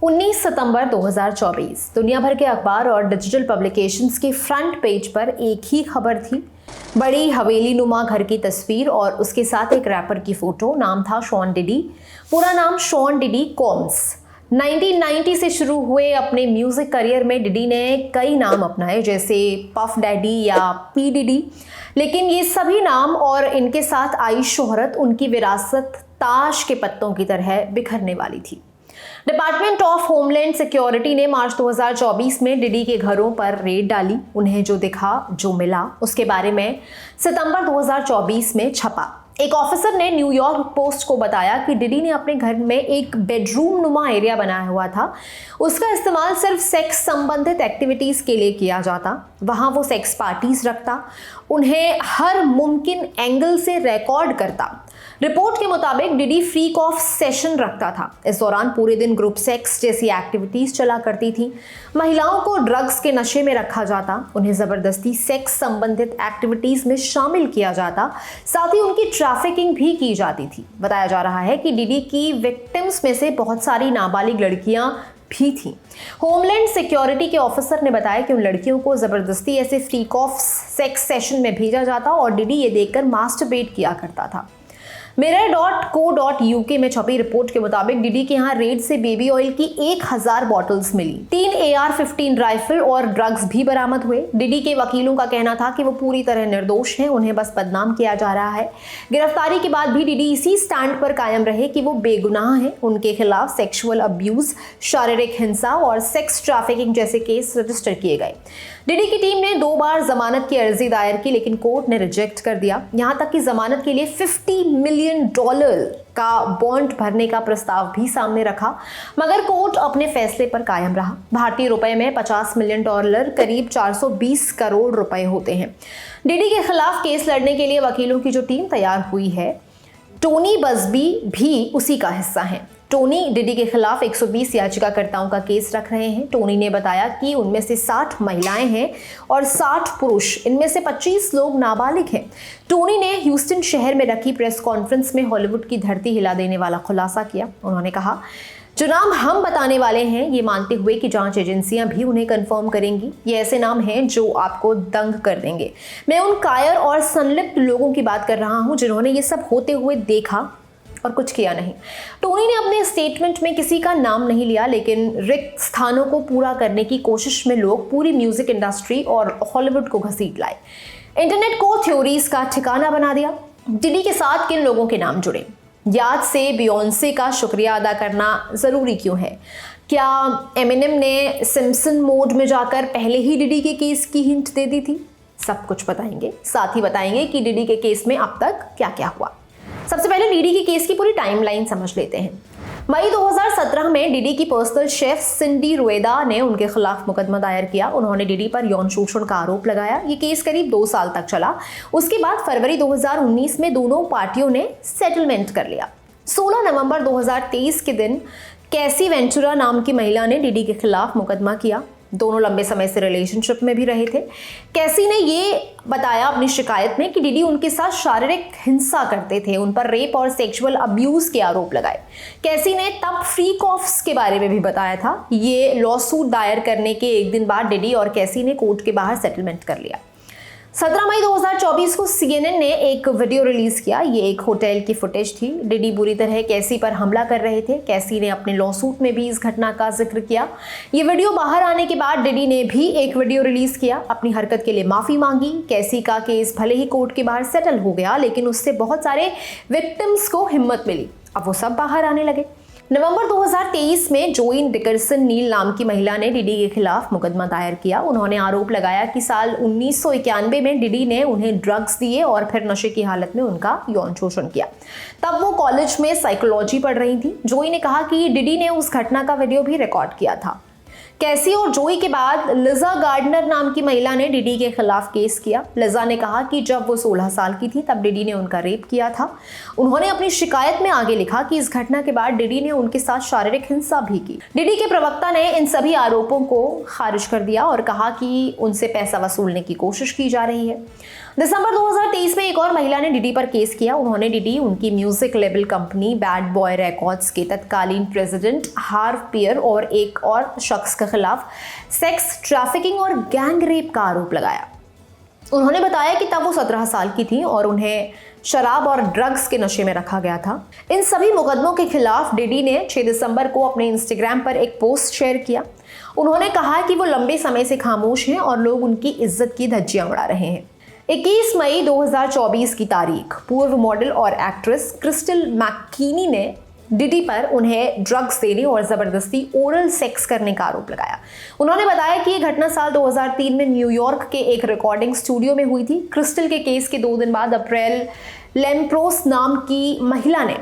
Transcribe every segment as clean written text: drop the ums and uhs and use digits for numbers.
19 सितंबर 2024 दुनिया भर के अखबार और डिजिटल पब्लिकेशंस के फ्रंट पेज पर एक ही खबर थी। बड़ी हवेली नुमा घर की तस्वीर और उसके साथ एक रैपर की फोटो। नाम था शॉन डिडी। पूरा नाम शॉन डिडी कॉम्स। 1990 से शुरू हुए अपने म्यूजिक करियर में डिडी ने कई नाम अपनाए, जैसे पफ डैडी या पी डिडी, लेकिन ये सभी नाम और इनके साथ आई शोहरत उनकी विरासत ताश के पत्तों की तरह बिखरने वाली थी। डिपार्टमेंट ऑफ होमलैंड सिक्योरिटी ने मार्च 2024 में डिडी के घरों पर रेड डाली। उन्हें जो दिखा, जो मिला, उसके बारे में सितंबर 2024 में छपा। एक ऑफिसर ने न्यूयॉर्क पोस्ट को बताया कि डिडी ने अपने घर में एक बेडरूम नुमा एरिया बनाया हुआ था। उसका इस्तेमाल सिर्फ सेक्स संबंधित एक्टिविटीज के लिए किया जाता। वहां वो सेक्स पार्टीज रखता, उन्हें हर मुमकिन एंगल से रिकॉर्ड करता। रिपोर्ट के मुताबिक डिडी फ्रीक ऑफ सेशन रखता था। इस दौरान पूरे दिन ग्रुप सेक्स जैसी एक्टिविटीज चला करती थी। महिलाओं को ड्रग्स के नशे में रखा जाता, उन्हें जबरदस्ती सेक्स संबंधित एक्टिविटीज में शामिल किया जाता, साथ ही उनकी ट्रैफिकिंग भी की जाती थी। बताया जा रहा है कि डिडी की विक्टिम्स में से बहुत सारी नाबालिग लड़कियां भी थी। होमलैंड सिक्योरिटी के ऑफिसर ने बताया कि उन लड़कियों को जबरदस्ती ऐसे फ्रीक ऑफ सेक्स सेशन में भेजा जाता और डिडी ये देखकर मास्टरबेट किया करता था। mirror.co.uk में छपी रिपोर्ट के मुताबिक डिडी के यहाँ रेड से बेबी ऑयल की 1000 बॉटल्स मिली। 3 AR-15 राइफल और ड्रग्स भी बरामद हुए। डिडी के वकीलों का कहना था कि वो पूरी तरह निर्दोष हैं, उन्हें बस बदनाम किया जा रहा है। गिरफ्तारी के बाद भी डिडी इसी स्टैंड पर कायम रहे कि वो बेगुनाह हैं। उनके खिलाफ सेक्सुअल अब्यूज, शारीरिक हिंसा और सेक्स ट्रैफिकिंग जैसे केस रजिस्टर किए गए। डिडी की टीम ने 2 बार जमानत की अर्जी दायर की, लेकिन कोर्ट ने रिजेक्ट कर दिया। यहां तक कि जमानत के लिए $50 मिलियन का बॉन्ड भरने का प्रस्ताव भी सामने रखा, मगर कोर्ट अपने फैसले पर कायम रहा। भारतीय रुपए में $50 मिलियन करीब 420 करोड़ रुपए होते हैं। डिडी के खिलाफ केस लड़ने के लिए वकीलों की जो टीम तैयार हुई है, टोनी बसबी भी उसी का हिस्सा है। टोनी डिडी के खिलाफ 120 याचिकाकर्ताओं का केस रख रहे हैं। टोनी ने बताया कि उनमें से 60 महिलाएं हैं और 60 पुरुष, इनमें से 25 लोग नाबालिग हैं। टोनी ने ह्यूस्टन शहर में रखी प्रेस कॉन्फ्रेंस में हॉलीवुड की धरती हिला देने वाला खुलासा किया। उन्होंने कहा, जो नाम हम बताने वाले हैं, ये मानते हुए कि जांच एजेंसियां भी उन्हें कंफर्म करेंगी, ये ऐसे नाम हैं जो आपको दंग कर देंगे। मैं उन कायर और संलिप्त लोगों की बात कर रहा हूं जिन्होंने ये सब होते हुए देखा और कुछ किया नहीं। टोनी ने अपने स्टेटमेंट में किसी का नाम नहीं लिया, लेकिन रिक्त स्थानों को पूरा करने की कोशिश में लोग पूरी म्यूजिक इंडस्ट्री और हॉलीवुड को घसीट लाए। इंटरनेट को थ्योरीज का ठिकाना बना दिया। डिडी के साथ किन लोगों के नाम जुड़े? याद से बियोंसे का शुक्रिया अदा करना जरूरी क्यों है? क्या एमिनेम ने सिम्पसन मोड में जाकर पहले ही डिडी के केस की हिंट दे दी थी? सब कुछ बताएंगे। साथ ही बताएंगे कि डिडी के केस में अब तक क्या क्या हुआ। सबसे पहले डिडी की केस की पूरी टाइमलाइन समझ लेते हैं। मई 2017 में डिडी की पर्सनल शेफ सिंडी रुएदा ने उनके खिलाफ मुकदमा दायर किया। उन्होंने डिडी पर यौन शोषण का आरोप लगाया। ये केस करीब 2 साल तक चला। उसके बाद फरवरी 2019 में दोनों पार्टियों ने सेटलमेंट कर लिया। 16 नवंबर 2023 के दिन कैसी वेंचुरा नाम की महिला ने डिडी के खिलाफ मुकदमा किया। दोनों लंबे समय से रिलेशनशिप में भी रहे थे। कैसी ने ये बताया अपनी शिकायत में कि डिडी उनके साथ शारीरिक हिंसा करते थे, उन पर रेप और सेक्सुअल अब्यूज के आरोप लगाए। कैसी ने तब फ्रीक ऑफ्स के बारे में भी बताया था। ये लॉसूट दायर करने के एक दिन बाद डिडी और कैसी ने कोर्ट के बाहर सेटलमेंट कर लिया। 17 मई 2024 को CNN ने एक वीडियो रिलीज किया। ये एक होटल की फुटेज थी। डिडी बुरी तरह कैसी पर हमला कर रहे थे। कैसी ने अपने लॉसूट में भी इस घटना का जिक्र किया। ये वीडियो बाहर आने के बाद डिडी ने भी एक वीडियो रिलीज किया, अपनी हरकत के लिए माफी मांगी। कैसी का केस भले ही कोर्ट के बाहर सेटल हो गया, लेकिन उससे बहुत सारे विक्टिम्स को हिम्मत मिली। अब वो सब बाहर आने लगे। नवंबर 2023 में जोइन डिकरसन नील नाम की महिला ने डिडी के खिलाफ मुकदमा दायर किया। उन्होंने आरोप लगाया कि साल 1991 में डिडी ने उन्हें ड्रग्स दिए और फिर नशे की हालत में उनका यौन शोषण किया। तब वो कॉलेज में साइकोलॉजी पढ़ रही थी। जोई ने कहा कि डिडी ने उस घटना का वीडियो भी रिकॉर्ड किया था। कैसी और जोई के बाद लिजा गार्डनर नाम की महिला ने डिडी के खिलाफ केस किया। लिजा ने कहा कि जब वो 16 साल की थी तब डिडी ने उनका रेप किया था। उन्होंने अपनी शिकायत में आगे लिखा कि इस घटना के बाद डिडी ने उनके साथ शारीरिक हिंसा भी की। डिडी के प्रवक्ता ने इन सभी आरोपों को खारिज कर दिया और कहा कि उनसे पैसा वसूलने की कोशिश की जा रही है। दिसंबर 2023 में एक और महिला ने डीडी पर केस किया। उन्होंने डीडी, उनकी music label company bad boy records के तत्कालीन प्रेसिडेंट हार्व पियर और एक और शख्स के खिलाफ सेक्स ट्रैफिकिंग और गैंग रेप का आरोप लगाया। उन्होंने बताया कि तब वो 17 साल की थी और उन्हें शराब और ड्रग्स के नशे में रखा गया था। इन सभी मुकदमों के खिलाफ डीडी ने 6 दिसंबर को अपने इंस्टाग्राम पर एक पोस्ट शेयर किया। उन्होंने कहा कि वो लंबे समय से खामोश हैं और लोग उनकी इज्जत की धज्जियां उड़ा रहे हैं। 21 मई 2024 की तारीख पूर्व मॉडल और एक्ट्रेस क्रिस्टल मैककीनी ने डीडी पर उन्हें ड्रग्स देने और जबरदस्ती ओरल सेक्स करने का आरोप लगाया। उन्होंने बताया कि यह घटना साल 2003 में न्यूयॉर्क के एक रिकॉर्डिंग स्टूडियो में हुई थी। क्रिस्टल के केस के 2 दिन बाद अप्रैल लेम्प्रोस नाम की महिला ने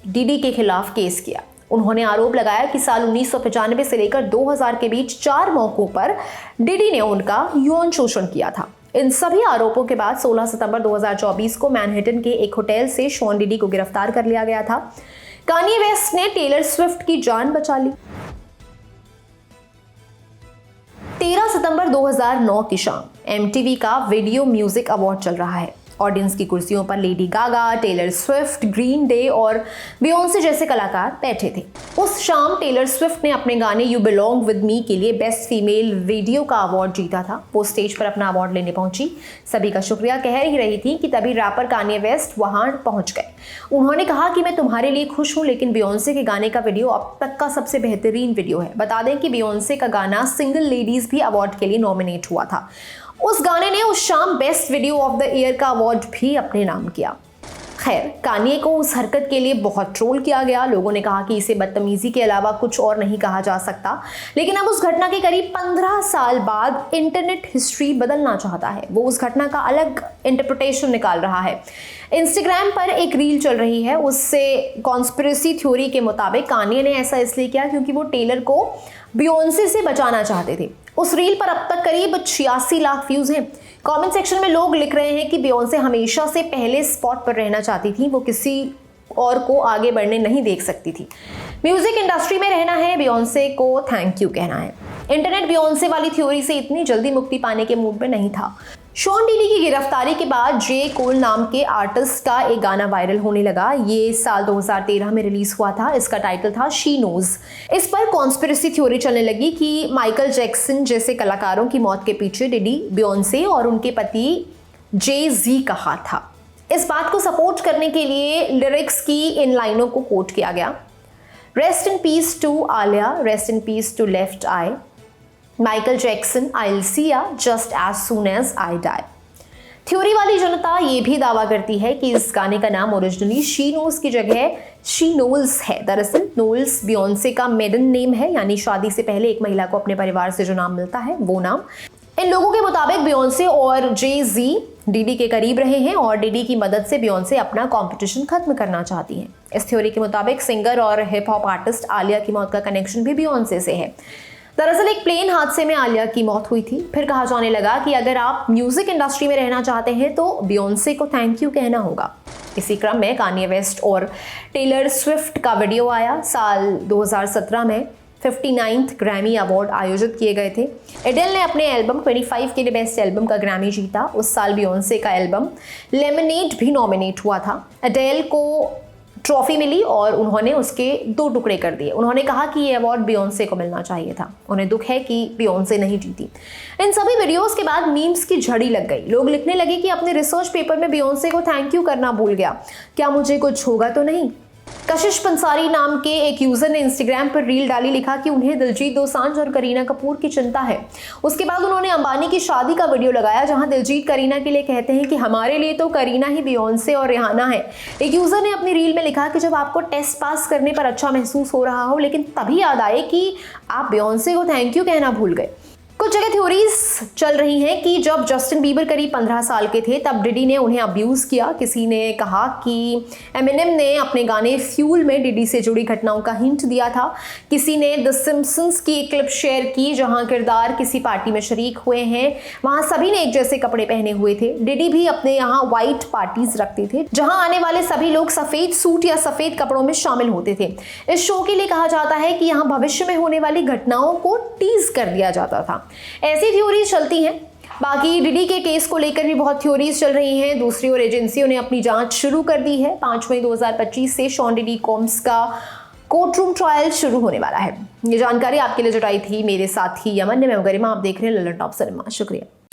डीडी के खिलाफ केस किया। उन्होंने आरोप लगाया कि साल 1995 से लेकर 2000 के बीच 4 मौकों पर डीडी ने उनका यौन शोषण किया था। इन सभी आरोपों के बाद 16 सितंबर 2024 को मैनहट्टन के एक होटल से शॉन डीडी को गिरफ्तार कर लिया गया था। कान्ये वेस्ट ने टेलर स्विफ्ट की जान बचा ली। 13 सितंबर 2009 की शाम MTV का वीडियो म्यूजिक अवार्ड चल रहा है। ऑडियंस की कुर्सियों पर Lady Gaga, Taylor Swift, Green Day और बियोंसे जैसे कलाकार बैठे थे। उस शाम टेलर स्विफ्ट ने अपने गाने यू बिलोंग विद मी के लिए बेस्ट फीमेल वीडियो का अवार्ड जीता था। वो स्टेज पर अपना अवार्ड लेने पहुंची। सभी का शुक्रिया कह ही रही थी कि तभी रैपर कान्ये वेस्ट वहां पहुंच गए। उन्होंने कहा कि मैं तुम्हारे लिए खुश हूं, लेकिन बियोंसे के गाने का वीडियो अब तक का सबसे बेहतरीन वीडियो है। बता दें कि बियोंसे का गाना सिंगल लेडीज भी अवार्ड के लिए नॉमिनेट हुआ था। उस गाने ने उस शाम best video of the year का अवार्ड भी अपने नाम किया। खैर, कान्ये को उस हरकत के लिए बहुत ट्रोल किया गया। लोगों ने कहा कि इसे बदतमीजी के अलावा कुछ और नहीं कहा जा सकता। लेकिन अब उस घटना के करीब 15 साल बाद इंटरनेट हिस्ट्री बदलना चाहता है। वो उस घटना का अलग इंटरप्रिटेशन निकाल रहा है। इंस्टाग्राम पर एक रील चल रही है, उससे कॉन्स्पिरेसी थ्योरी के मुताबिक कान्ये ने ऐसा इसलिए किया क्योंकि वो टेलर को बियोंसे से बचाना चाहते थे। उस रील पर अब तक करीब 86 लाख व्यूज हैं। कमेंट सेक्शन में लोग लिख रहे हैं कि बियोंसे हमेशा से पहले स्पॉट पर रहना चाहती थी, वो किसी और को आगे बढ़ने नहीं देख सकती थी। म्यूजिक इंडस्ट्री में रहना है, बियोंसे को थैंक यू कहना है। इंटरनेट बियोंसे वाली थ्योरी से इतनी जल्दी मुक्ति पाने के मूड में नहीं था। शॉन डीडी की गिरफ्तारी के बाद जे कोल नाम के आर्टिस्ट का एक गाना वायरल होने लगा। ये साल 2013 में रिलीज हुआ था। इसका टाइटल था शी नोज। इस पर कॉन्स्पिरेसी थ्योरी चलने लगी कि माइकल जैक्सन जैसे कलाकारों की मौत के पीछे डीडी, बियोंसे और उनके पति जे-जी का हाथ था। इस बात को सपोर्ट करने के लिए लिरिक्स की इन लाइनों को कोट किया गया। Rest in peace to Aaliyah, rest in peace to Left Eye, Michael Jackson, I'll see ya just as soon as I die। Theory वाली जनता ये भी दावा करती है कि इस गाने का नाम ओरिजिनली शी नोज की जगह शी नोल्स है। दरअसल नोल्स बियोंसे का मेडन नेम है, यानी शादी से पहले एक महिला को अपने परिवार से जो नाम मिलता है वो नाम। इन लोगों के मुताबिक बियोंसे और जे-जी डीडी के करीब रहे हैं और डीडी की मदद से बियोंसे अपना कंपटीशन खत्म करना चाहती हैं। इस थ्योरी के मुताबिक सिंगर और हिप हॉप आर्टिस्ट आलिया की मौत का कनेक्शन भी बियोंसे से है। दरअसल एक प्लेन हादसे में आलिया की मौत हुई थी। फिर कहा जाने लगा कि अगर आप म्यूजिक इंडस्ट्री में रहना चाहते हैं तो बियोंसे को थैंक यू कहना होगा। इसी क्रम में कान्ये वेस्ट और टेलर स्विफ्ट का वीडियो आया। साल 2017 में 59th ग्रैमी अवार्ड आयोजित किए गए थे। एडेल ने अपने एल्बम 25 के लिए बेस्ट एल्बम का ग्रैमी जीता। उस साल बियोंसे का एल्बम लेमनेड भी नॉमिनेट हुआ था। एडेल को ट्रॉफी मिली और उन्होंने उसके 2 टुकड़े कर दिए। उन्होंने कहा कि ये अवार्ड बियोंसे को मिलना चाहिए था। उन्हें दुख है कि बियोंसे नहीं जीती। इन सभी वीडियोस के बाद मीम्स की झड़ी लग गई। लोग लिखने लगे कि अपने रिसर्च पेपर में बियोंसे को थैंक यू करना भूल गया, क्या मुझे कुछ होगा तो नहीं। कशिश पंसारी नाम के एक यूजर ने इंस्टाग्राम पर रील डाली, लिखा कि उन्हें दिलजीत दोसांझ और करीना कपूर की चिंता है। उसके बाद उन्होंने अंबानी की शादी का वीडियो लगाया जहां दिलजीत करीना के लिए कहते हैं कि हमारे लिए तो करीना ही बियोंसे और रिहाना है। एक यूजर ने अपनी रील में लिखा कि जब आपको टेस्ट पास करने पर अच्छा महसूस हो रहा हो लेकिन तभी याद आए कि आप बियोंसे को थैंक यू कहना भूल गए। कुछ जगह थ्योरीज चल रही हैं कि जब जस्टिन बीबर करीब 15 साल के थे तब डीडी ने उन्हें अब्यूज किया। किसी ने कहा कि एमिनेम ने अपने गाने फ्यूल में डीडी से जुड़ी घटनाओं का हिंट दिया था। किसी ने द सिम्पसन्स की एक क्लिप शेयर की जहां किरदार किसी पार्टी में शरीक हुए हैं, वहां सभी ने एक जैसे कपड़े पहने हुए थे। डीडी भी अपने यहाँ व्हाइट पार्टीज रखते थे जहां आने वाले सभी लोग सफेद सूट या सफेद कपड़ों में शामिल होते थे। इस शो के लिए कहा जाता है कि यहाँ भविष्य में होने वाली घटनाओं को टीज कर दिया जाता था। ऐसी थ्योरी चलती हैं। बाकी डिडी के केस को लेकर भी बहुत थ्योरीज चल रही हैं। दूसरी ओर एजेंसियों ने अपनी जांच शुरू कर दी है। 5 मई 2025 से शॉन डिडी कॉम्स का कोर्ट रूम ट्रायल शुरू होने वाला है। ये जानकारी आपके लिए जुटाई थी मेरे साथी यमन ने। मैं गरिमा, आप देख रहे हैं ललन टॉप सिनेमा। शुक्रिया।